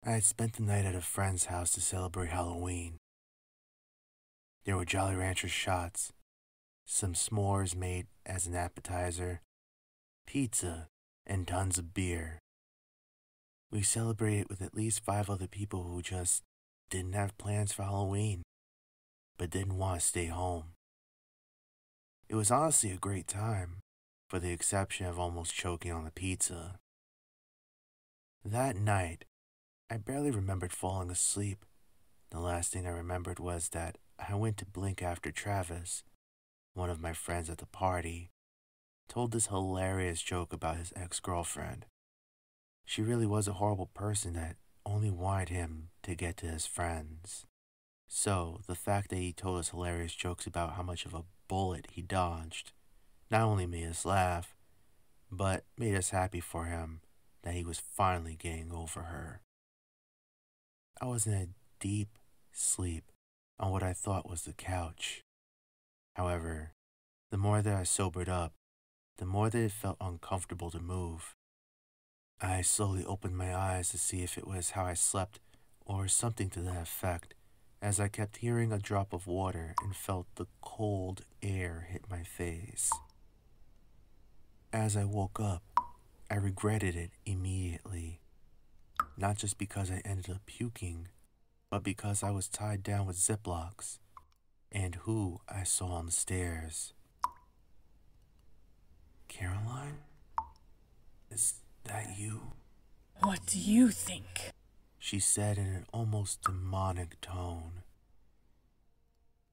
I had spent the night at a friend's house to celebrate Halloween. There were Jolly Rancher shots, some s'mores made as an appetizer, pizza, and tons of beer. We celebrated with at least 5 other people who just didn't have plans for Halloween, but didn't want to stay home. It was honestly a great time, for the exception of almost choking on the pizza. That night, I barely remembered falling asleep. The last thing I remembered was that I went to blink after Travis, one of my friends at the party, told this hilarious joke about his ex-girlfriend. She really was a horrible person that only wanted him to get to his friends. So, the fact that he told us hilarious jokes about how much of a bullet he dodged not only made us laugh, but made us happy for him that he was finally getting over her. I was in a deep sleep on what I thought was the couch. However, the more that I sobered up, the more that it felt uncomfortable to move. I slowly opened my eyes to see if it was how I slept or something to that effect, as I kept hearing a drop of water and felt the cold air hit my face. As I woke up, I regretted it immediately, not just because I ended up puking, but because I was tied down with Ziplocs, and who I saw on the stairs. Caroline? Is that you? What do you think? She said in an almost demonic tone.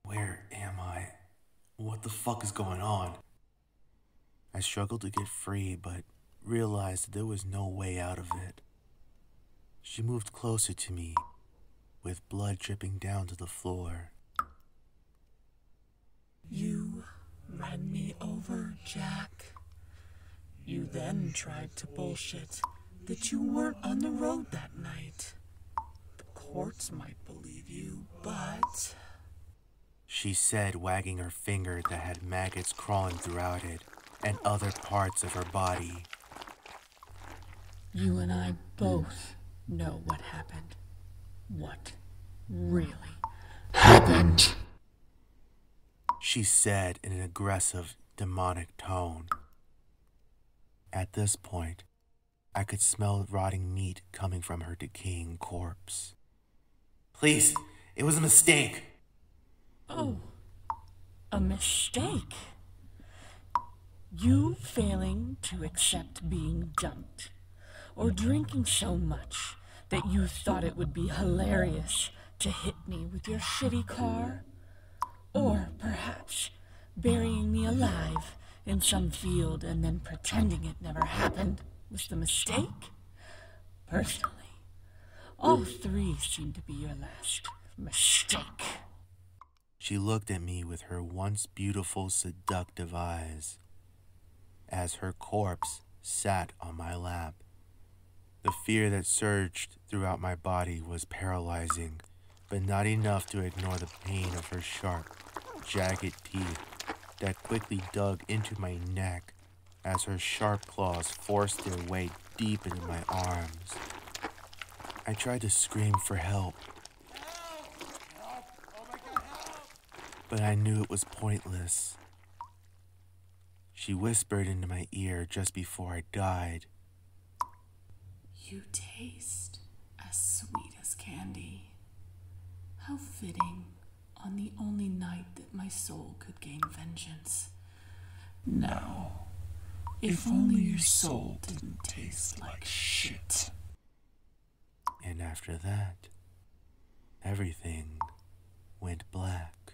Where am I? What the fuck is going on? I struggled to get free, but realized that there was no way out of it. She moved closer to me, with blood dripping down to the floor. You ran me over, Jack. You then tried to bullshit that you weren't on the road that night. The courts might believe you, but... She said, wagging her finger that had maggots crawling throughout it and other parts of her body. You and I both know what happened. What really happened? She said in an aggressive, demonic tone. At this point, I could smell rotting meat coming from her decaying corpse. Please, it was a mistake. Oh, a mistake. You failing to accept being dumped, or drinking so much that you thought it would be hilarious to hit me with your shitty car, or perhaps burying me alive in some field and then pretending it never happened was the mistake? Personally, all 3 seem to be your last mistake. She looked at me with her once beautiful, seductive eyes as her corpse sat on my lap. The fear that surged throughout my body was paralyzing, but not enough to ignore the pain of her sharp, jagged teeth that quickly dug into my neck as her sharp claws forced their way deep into my arms. I tried to scream for help, but I knew it was pointless. She whispered into my ear just before I died. You taste as sweet as candy. How fitting on the only night that my soul could gain vengeance. Now, if only your soul didn't taste like shit. And after that, everything went black.